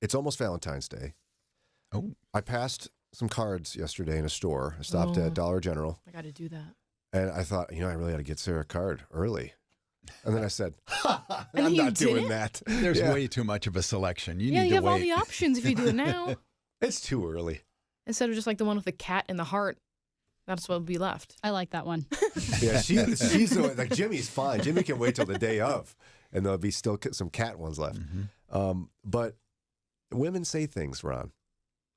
it's almost Valentine's Day. Oh. I passed some cards yesterday in a store. I stopped at Dollar General. I got to do that. And I thought, I really got to get Sarah a card early. And then I said, And I'm you not doing didn't? that. There's way too much of a selection. You Yeah, need you to have all wait. the options if you do it now. It's too early. Instead of just like the one with the cat and the heart. That's what would be left. I like that one. Yeah, she's like Jimmy's fine. Jimmy can wait till the day of, and there'll be still some cat ones left. But women say things, Ron,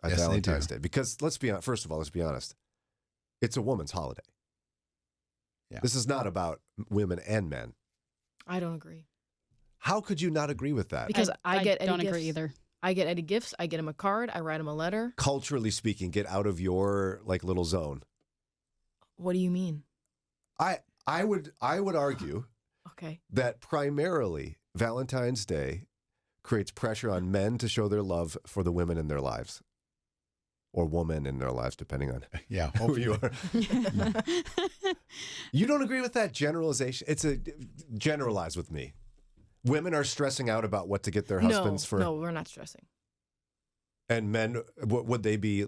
on Yes, Valentine's Day because first of all, let's be honest. It's a woman's holiday. Yeah. This is not about women and men. I don't agree. How could you not agree with that? Because I get Eddie don't gifts. agree either. I get Eddie gifts. I get him a card. I write him a letter. Culturally speaking, get out of your little zone. What do you mean? I would argue Okay. that primarily Valentine's Day creates pressure on men to show their love for the women in their lives. Or woman in their lives, depending on Yeah, who you are. You don't agree with that generalization? It's a generalize with me. Women are stressing out about what to get their husbands for. No, we're not stressing. And men, would they be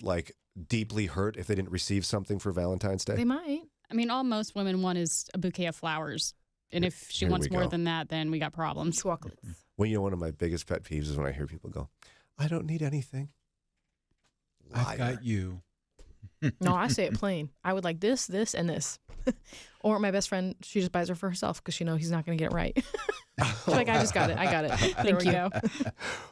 deeply hurt if they didn't receive something for Valentine's Day? They might. I mean, all most women want is a bouquet of flowers. And if she Here wants we more go. than that, then we got problems. Chocolates. Well, one of my biggest pet peeves is when I hear people go, I don't need anything. I've Liar. got you. No, I say it plain. I would like this, this, and this. Or my best friend, she just buys her for herself because she knows he's not going to get it right. She's like, I just got it. I got it. There we go.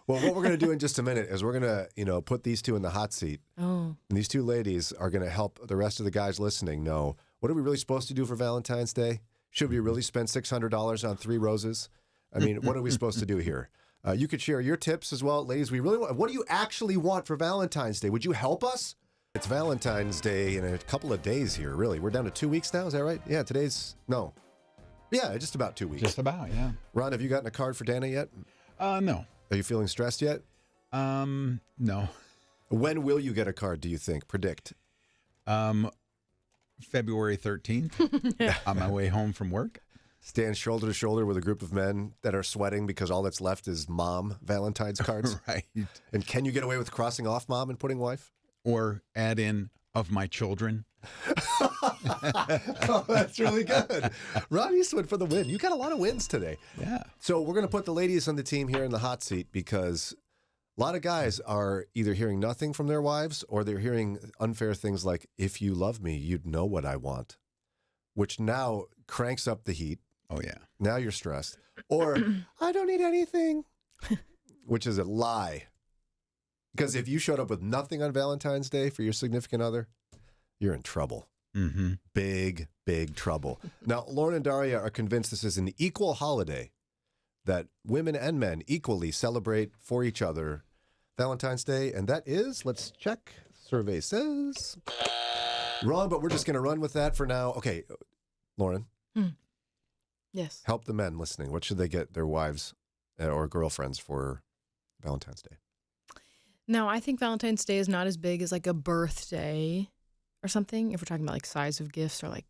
Well, what we're going to do in just a minute is we're going to, put these two in the hot seat. Oh. And these two ladies are going to help the rest of the guys listening know, what are we really supposed to do for Valentine's Day? Should we really spend $600 on 3 roses? I mean, what are we supposed to do here? You could share your tips as well. Ladies, what do you actually want for Valentine's Day? Would you help us? It's Valentine's Day in a couple of days here, really. We're down to 2 weeks now, is that right? Yeah, just about 2 weeks. Just about, yeah. Ron, have you gotten a card for Dana yet? No. Are you feeling stressed yet? No. When will you get a card, do you think? Predict. February 13th, on my way home from work. Stand shoulder to shoulder with a group of men that are sweating because all that's left is mom Valentine's cards. Right. And can you get away with crossing off mom and putting wife? Or add in of my children. Oh, that's really good. Ron Eastwood for the win. You got a lot of wins today. Yeah. So we're going to put the ladies on the team here in the hot seat because a lot of guys are either hearing nothing from their wives or they're hearing unfair things like, if you love me, you'd know what I want, which now cranks up the heat. Oh, yeah. Now you're stressed. Or, I don't need anything, which is a lie. Because if you showed up with nothing on Valentine's Day for your significant other, you're in trouble. Mm-hmm. Big, big trouble. Now, Lauren and Daria are convinced this is an equal holiday that women and men equally celebrate for each other Valentine's Day. And that is, let's check, survey says, wrong, but we're just going to run with that for now. Okay, Lauren. Yes. Help the men listening. What should they get their wives or girlfriends for Valentine's Day? Now, I think Valentine's Day is not as big as like a birthday or something. If we're talking about like size of gifts or like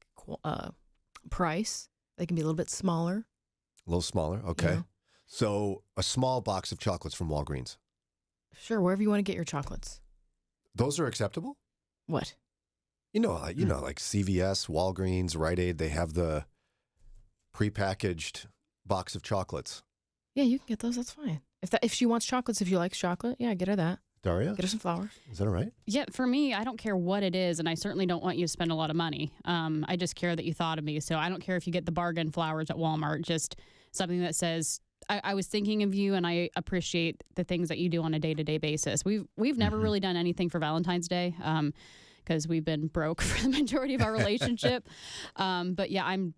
price, they can be a little bit smaller. A little smaller. Okay. Yeah. So a small box of chocolates from Walgreens. Sure, wherever you want to get your chocolates. Those are acceptable? What? Like CVS, Walgreens, Rite Aid, they have the prepackaged box of chocolates. Yeah, you can get those. That's fine. If she wants chocolates, if you like chocolate, yeah, get her that. Daria? Get her some flowers. Is that all right? Yeah, for me, I don't care what it is, and I certainly don't want you to spend a lot of money. I just care that you thought of me. So I don't care if you get the bargain flowers at Walmart, just something that says, I was thinking of you, and I appreciate the things that you do on a day-to-day basis. We've never really done anything for Valentine's Day because we've been broke for the majority of our relationship. But yeah, I'm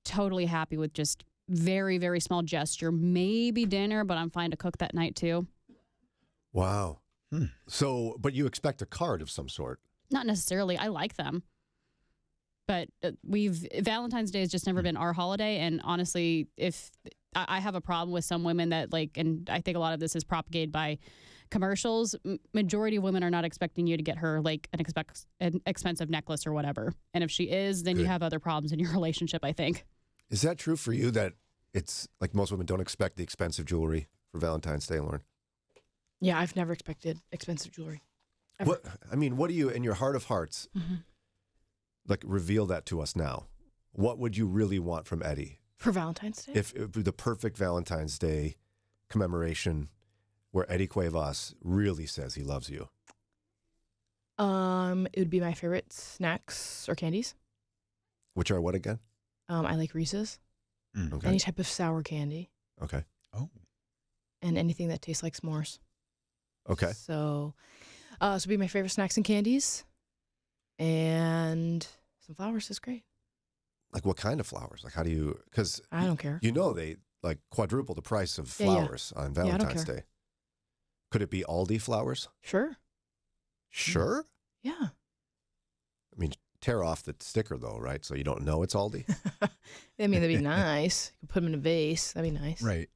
totally happy with just very, very small gesture. Maybe dinner, but I'm fine to cook that night too. Wow. So, but you expect a card of some sort? Not necessarily. I like them. But Valentine's Day has just never been our holiday. And honestly, if I have a problem with some women that and I think a lot of this is propagated by commercials, majority of women are not expecting you to get her an expensive necklace or whatever. And if she is, then you have other problems in your relationship, I think. Is that true for you that it's like most women don't expect the expensive jewelry for Valentine's Day, Lauren? Yeah, I've never expected expensive jewelry. Ever. What do you, in your heart of hearts, like reveal that to us now? What would you really want from Eddie? For Valentine's Day? If the perfect Valentine's Day commemoration where Eddie Cuevas really says he loves you. It would be my favorite snacks or candies. Which are what again? I like Reese's. Okay. Any type of sour candy. Okay. Oh. And anything that tastes like s'mores. Okay. So it'd be my favorite snacks and candies. And some flowers is great. Like what kind of flowers? Like how do you, because I don't care. they like quadruple the price of Yeah, yeah. flowers on Valentine's Day. Could it be Aldi flowers? Sure. Sure. Yeah. I mean, tear off the sticker though, right? So you don't know it's Aldi. I mean, that'd be nice. You could put them in a vase. That'd be nice. Right.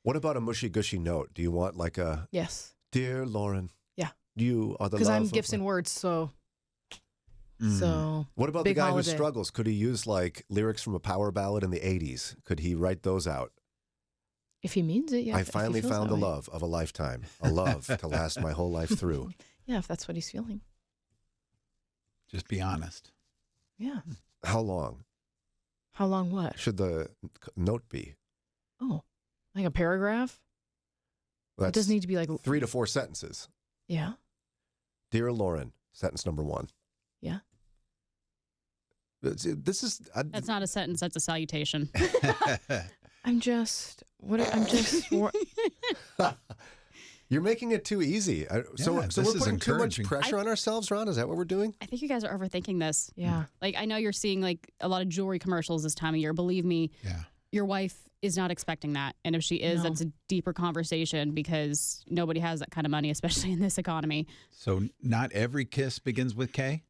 What about a mushy gushy note? Do you want like a Yes. dear Lauren? Yeah. You are the Because love I'm of gifts my-" and words, so Mm. so What about big the guy holiday. who struggles? Could he use like lyrics from a power ballad in the 80s? Could he write those out? if he means it, yeah. I if he finally feels found that the way. love of a lifetime, a love to last my whole life through. Yeah, if that's what he's feeling. Just be honest. Yeah. How long How long what? should the note be? Oh, like a paragraph? That's It doesn't need to be like 3 to 4 sentences. Yeah. Dear Lauren, sentence number 1. Yeah. This is That's not a sentence. That's a salutation. I'm just You're making it too easy. So this we're is putting too much encouraging. pressure on ourselves, Ron? Is that what we're doing? I think you guys are overthinking this. yeah. Like, I know you're seeing like a lot of jewelry commercials this time of year. Believe me, Yeah. your wife is not expecting that. And if she is, No. that's a deeper conversation because nobody has that kind of money, especially in this economy. So not every kiss begins with K?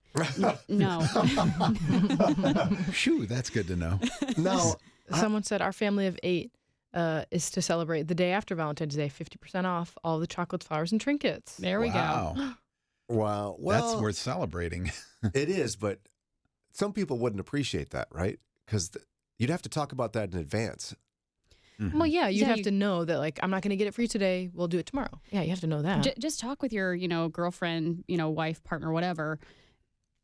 No. Phew, that's good to know. No. Someone said our family of 8 is to celebrate the day after Valentine's Day, 50% off all the chocolates, flowers, and trinkets. There we go. Wow. Wow. Well, That's worth celebrating. it is, but some people wouldn't appreciate that, right? Because you'd have to talk about that in advance. Well, yeah, you'd Yeah, have you- to know that, like, I'm not going to get it for you today. We'll do it tomorrow. Yeah, you have to know that. Just talk with your, girlfriend, wife, partner, whatever,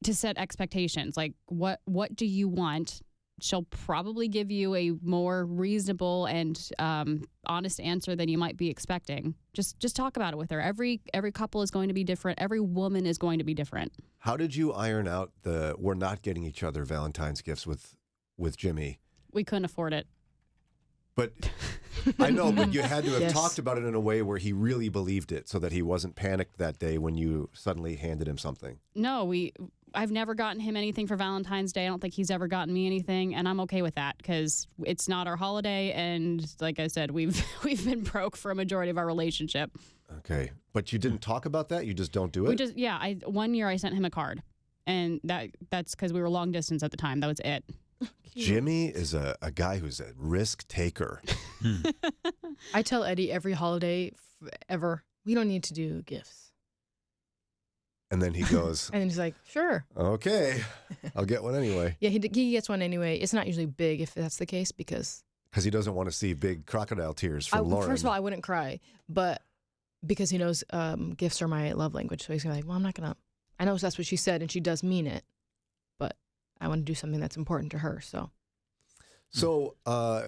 to set expectations. Like, what do you want? She'll probably give you a more reasonable and honest answer than you might be expecting. Just talk about it with her. Every couple is going to be different. Every woman is going to be different. How did you iron out the we're not getting each other Valentine's gifts with Jimmy? We couldn't afford it. But I know, but you had to have Yes. talked about it in a way where he really believed it so that he wasn't panicked that day when you suddenly handed him something. No, I've never gotten him anything for Valentine's Day. I don't think he's ever gotten me anything, and I'm okay with that because it's not our holiday. And like I said, we've been broke for a majority of our relationship. Okay. But you didn't talk about that? You just don't do it? One year I sent him a card, and that's because we were long distance at the time. That was it. Jimmy is a guy who's a risk taker. I tell Eddie every holiday ever, we don't need to do gifts. And then he goes, And he's like, sure. okay, I'll get one anyway. Yeah, he gets one anyway. It's not usually big if that's the case because Because he doesn't want to see big crocodile tears from Lauren. first of all, I wouldn't cry, but because he knows gifts are my love language. So he's gonna be like, well, I'm not going to. I know that's what she said and she does mean it, but I want to do something that's important to her. So So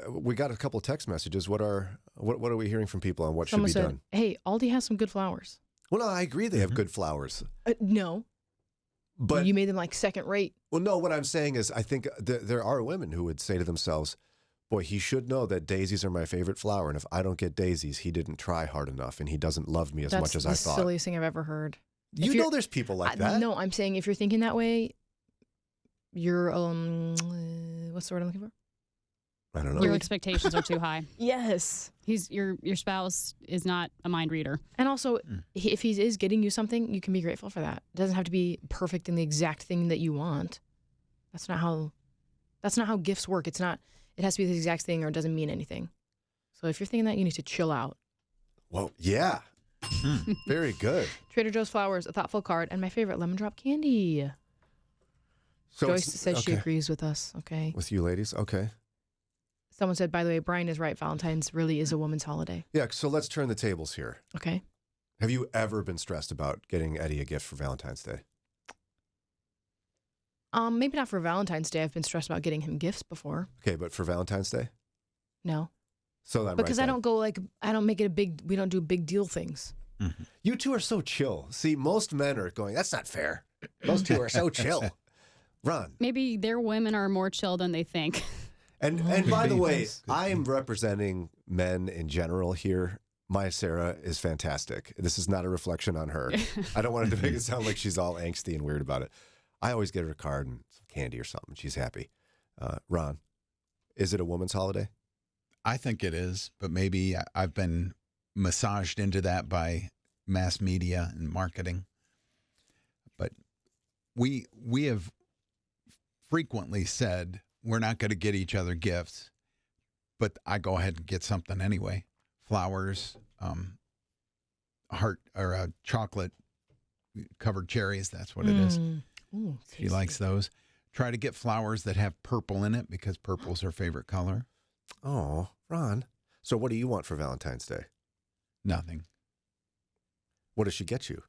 we got a couple of text messages. What are we hearing from people on what someone should be said, done? hey, Aldi has some good flowers. Well, no, I agree they have good flowers. No, But you made them like second rate. well, no, what I'm saying is I think there are women who would say to themselves, boy, he should know that daisies are my favorite flower. And if I don't get daisies, he didn't try hard enough and he doesn't love me as That's much as the I thought. silliest thing I've ever heard. You if know you're- there's people like that. No, I'm saying if you're thinking that way, you're what's the word I'm looking for? I don't know. Your expectations are too high. Yes. Your spouse is not a mind reader. And also, if he is getting you something, you can be grateful for that. It doesn't have to be perfect and the exact thing that you want. That's not how gifts work. It's not. It has to be the exact thing, or it doesn't mean anything. So if you're thinking that, you need to chill out. Well, yeah. Very good. Trader Joe's flowers, a thoughtful card, and my favorite lemon drop candy. So Joyce it's- says she okay. agrees with us. Okay. With you ladies? Okay. Someone said, by the way, Brian is right. Valentine's really is a woman's holiday. Yeah, so let's turn the tables here. Okay. Have you ever been stressed about getting Eddie a gift for Valentine's Day? Maybe not for Valentine's Day. I've been stressed about getting him gifts before. Okay, but for Valentine's Day? No, So I'm because right I then. don't go I don't make it a big. We don't do big deal things. You two are so chill. See, most men are going, that's not fair. Those two are so chill. Ron. Maybe their women are more chill than they think. And Could by the be. way, Could be. I'm representing men in general here. My Sarah is fantastic. This is not a reflection on her. I don't want it to make it sound like she's all angsty and weird about it. I always get her a card and some candy or something. She's happy. Ron, is it a woman's holiday? I think it is, but maybe I've been massaged into that by mass media and marketing. But we have frequently said we're not going to get each other gifts, but I go ahead and get something anyway. Flowers, heart or chocolate covered cherries. That's what it is. Ooh, She likes tasty. those. Try to get flowers that have purple in it because purple's her favorite color. Oh, Ron. So what do you want for Valentine's Day? Nothing. What does she get you?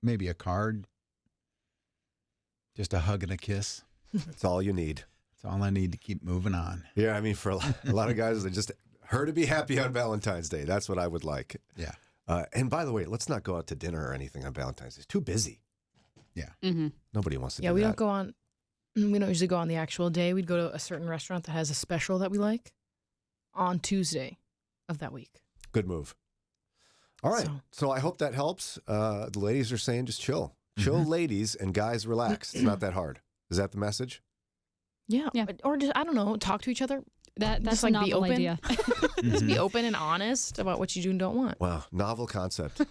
Maybe a card. Just a hug and a kiss. That's all you need. That's all I need to keep moving on. Yeah, I mean, for a lot of guys, they just her to be happy on Valentine's Day. That's what I would like. Yeah. And by the way, let's not go out to dinner or anything on Valentine's Day. It's too busy. Mm-hmm. Nobody wants to Yeah, do we that. don't go on. We don't usually go on the actual day. We'd go to a certain restaurant that has a special that we like on Tuesday of that week. Good move. All right. So I hope that helps. The ladies are saying just chill. Chill, ladies, and guys, relax. It's not that hard. Is that the message? Yeah. Yeah. Or just, I don't know, talk to each other. That's Just, a like, be novel open. idea. Just be open and honest about what you do and don't want. Wow, novel concept.